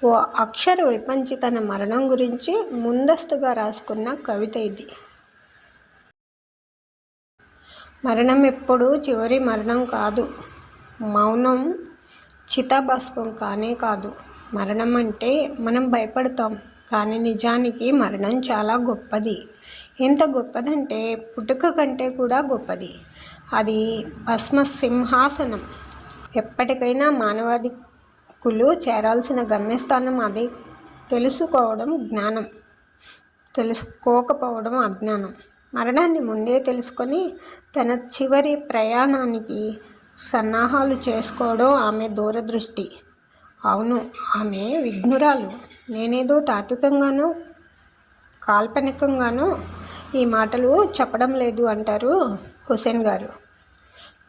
ఓ అక్షర విపంచి తన మరణం గురించి ముందస్తుగా రాసుకున్న కవిత ఇది. మరణం ఎప్పుడూ చివరి మరణం కాదు. మౌనం చితాభస్మం కానే కాదు. మరణం అంటే మనం భయపడతాం, కానీ నిజానికి మరణం చాలా గొప్పది. ఎంత గొప్పదంటే పుట్టుక కంటే కూడా గొప్పది. అది భస్మ సింహాసనం. ఎప్పటికైనా మానవాధికులు చేరాల్సిన గమ్యస్థానం అది. తెలుసుకోవడం జ్ఞానం, తెలుసుకోకపోవడం అజ్ఞానం. మరణాన్ని ముందే తెలుసుకొని తన చివరి ప్రయాణానికి సన్నాహాలు చేసుకోవడం ఆమె దూరదృష్టి. అవును, ఆమె విఘ్నురాలు. నేనేదో తాత్వికంగానో కాల్పనికంగానో ఈ మాటలు చెప్పడం లేదు అంటారు హుసేన్ గారు.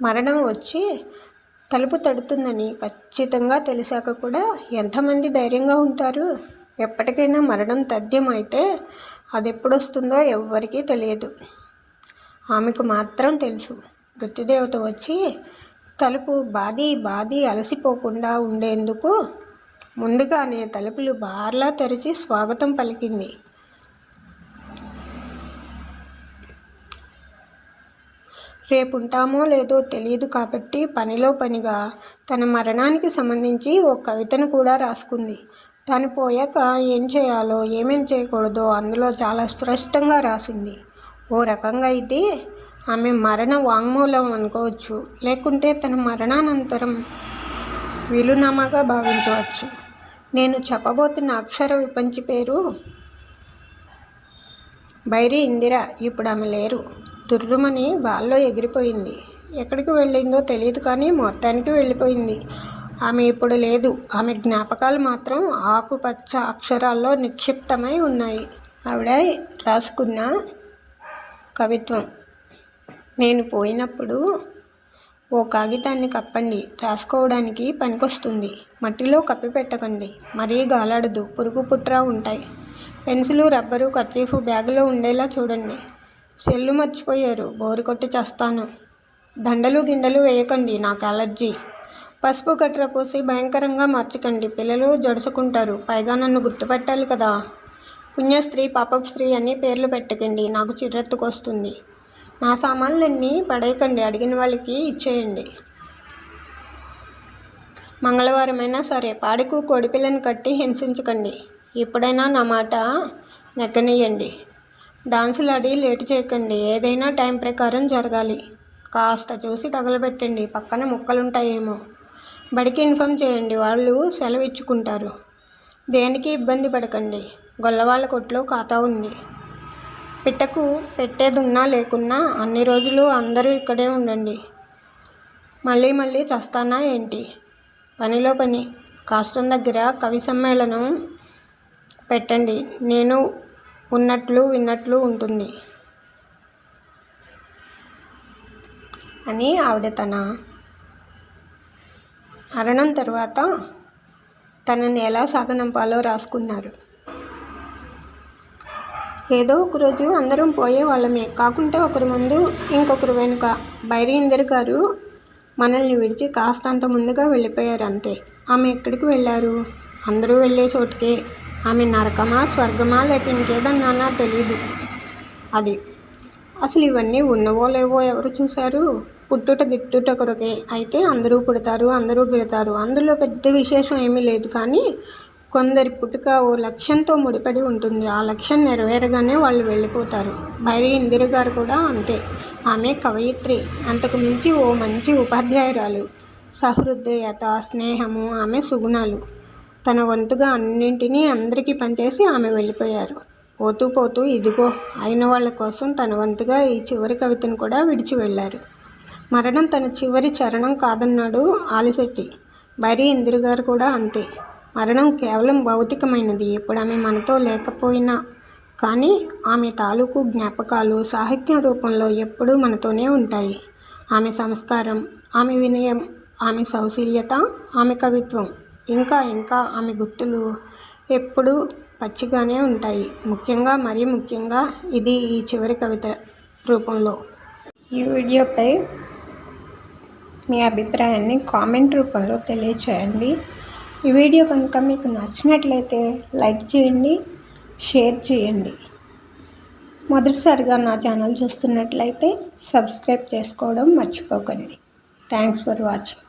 మరణం వచ్చి తలుపు తడుతుందని ఖచ్చితంగా తెలిసాక కూడా ఎంతమంది ధైర్యంగా ఉంటారు? ఎప్పటికైనా మరణం తథ్యం అయితే అది ఎప్పుడొస్తుందో ఎవ్వరికీ తెలియదు. ఆమెకు మాత్రం తెలుసు. మృత్యుదేవత వచ్చి తలుపు బాది అలసిపోకుండా ఉండేందుకు ముందుగానే తలుపులు బార్లా తెరిచి స్వాగతం పలికింది. రేపుంటామో లేదో తెలియదు కాబట్టి పనిలో పనిగా తన మరణానికి సంబంధించి ఓ కవితను కూడా రాసుకుంది. తాను పోయాక ఏం చేయాలో ఏమేం చేయకూడదో అందులో చాలా స్పష్టంగా రాసింది. ఓ రకంగా ఇది ఆమె మరణ వాంగ్మూలం అనుకోవచ్చు, లేకుంటే తన మరణానంతరం వీలునామాగా భావించవచ్చు. నేను చెప్పబోతున్న అక్షర విపంచి పేరు బైరి ఇందిర. ఇప్పుడు ఆమె లేరు. తుర్రుమని గాల్లో ఎగిరిపోయింది. ఎక్కడికి వెళ్ళిందో తెలియదు, కానీ మొత్తానికి వెళ్ళిపోయింది. ఆమె ఇప్పుడు లేదు. ఆమె జ్ఞాపకాలు మాత్రం ఆకుపచ్చ అక్షరాల్లో నిక్షిప్తమై ఉన్నాయి. ఆవిడ రాసుకున్న కవిత్వం. నేను పోయినప్పుడు ఓ కాగితాన్ని కప్పండి, రాసుకోవడానికి పనికొస్తుంది. మట్టిలో కప్పి పెట్టకండి, మరీ గాలాడదు, పురుగు పుట్ర ఉంటాయి. పెన్సిలు, రబ్బరు, కర్చీఫ్ బ్యాగులో ఉండేలా చూడండి. సెల్లు మర్చిపోయారు, బోరు కొట్టి చేస్తాను. దండలు గిండలు వేయకండి, నాకు అలర్జీ. పసుపు కట్ర పోసి భయంకరంగా మార్చకండి, పిల్లలు జడుసుకుంటారు. పైగా నన్ను గుర్తుపెట్టాలి కదా. పుణ్యస్త్రీ, పాపపు స్త్రీ అని పేర్లు పెట్టకండి, నాకు చిర్రెత్తుకొస్తుంది. నా సామాన్లన్నీ పడేయకండి, అడిగిన వాళ్ళకి ఇచ్చేయండి. మంగళవారమైనా సరే పాడికు కోడిపిల్లని కట్టి హింసించకండి. ఎప్పుడైనా నా మాట నెగ్గనీయండి. డాన్సులాడి లేటు చేయకండి. ఏదైనా టైం ప్రకారం జరగాలి. కాస్త చూసి తగలబెట్టండి, పక్కన ముక్కలుంటాయేమో. బడికి ఇన్ఫామ్ చేయండి, వాళ్ళు సెలవు ఇచ్చుకుంటారు. దేనికి ఇబ్బంది పడకండి. గొల్లవాళ్ళ కొట్లో ఖాతా ఉంది. పిట్టకు పెట్టేదున్నా లేకున్నా అన్ని రోజులు అందరూ ఇక్కడే ఉండండి. మళ్ళీ మళ్ళీ చస్తానా ఏంటి? పనిలో పని. కాస్టం దగ్గర కవి సమ్మేళనం పెట్టండి, నేను ఉన్నట్లు విన్నట్లు ఉంటుంది అని ఆవిడ తన మరణం తర్వాత తనని ఎలా సాగనంపాలో రాసుకున్నారు. ఏదో ఒకరోజు అందరం పోయే వాళ్ళమే, కాకుంటే ఒకరి ముందు ఇంకొకరు వెనుక. బైరి ఇందిర గారు మనల్ని విడిచి కాస్తంత ముందుగా వెళ్ళిపోయారు అంతే. ఆమె ఎక్కడికి వెళ్ళారు? అందరూ వెళ్ళే చోటుకే. ఆమె నరకమా, స్వర్గమా, లేక ఇంకేదన్నానా తెలీదు. అది అసలు ఇవన్నీ ఉన్నవో లేవో ఎవరు చూశారు? పుట్టుట గిట్టుట కొరకే. అయితే అందరూ పుడతారు, అందరూ గిడతారు. అందులో పెద్ద విశేషం ఏమీ లేదు. కానీ కొందరి పుట్టుక ఓ లక్ష్యంతో ముడిపడి ఉంటుంది. ఆ లక్ష్యం నెరవేరగానే వాళ్ళు వెళ్ళిపోతారు. బైరి ఇందిర గారు కూడా అంతే. ఆమె కవయిత్రి, అంతకు మించి ఓ మంచి ఉపాధ్యాయురాలు. సహృదయత, స్నేహము ఆమె సుగుణాలు. తన వంతుగా అన్నింటినీ అందరికీ పనిచేసి ఆమె వెళ్ళిపోయారు. పోతూ పోతూ ఇదిగో అయిన వాళ్ళ కోసం తన వంతుగా ఈ చివరి కవితను కూడా విడిచి వెళ్ళారు. మరణం తన చివరి చరణం కాదన్నాడు ఆలిశెట్టి. బైరి ఇందిర గారు కూడా అంతే. మరణం కేవలం భౌతికమైనది. ఇప్పుడు ఆమె మనతో లేకపోయినా కానీ ఆమె తాలూకు జ్ఞాపకాలు సాహిత్యం రూపంలో ఎప్పుడూ మనతోనే ఉంటాయి. ఆమె సంస్కారం, ఆమె వినయం, ఆమె సౌశీల్యత, ఆమె కవిత్వం, ఇంకా ఇంకా ఆమె గుర్తులు ఎప్పుడూ పచ్చిగానే ఉంటాయి. మరీ ముఖ్యంగా ఇది ఈ చివరి కవిత రూపంలో. ఈ వీడియోపై మీ అభిప్రాయాన్ని కామెంట్ రూపంలో తెలియచేయండి. ఈ వీడియో కనుక మీకు నచ్చినట్లయితే లైక్ చేయండి, షేర్ చేయండి. మొదటిసారిగా నా ఛానల్ చూస్తున్నట్లయితే సబ్స్క్రైబ్ చేసుకోవడం మర్చిపోకండి. Thanks for watching.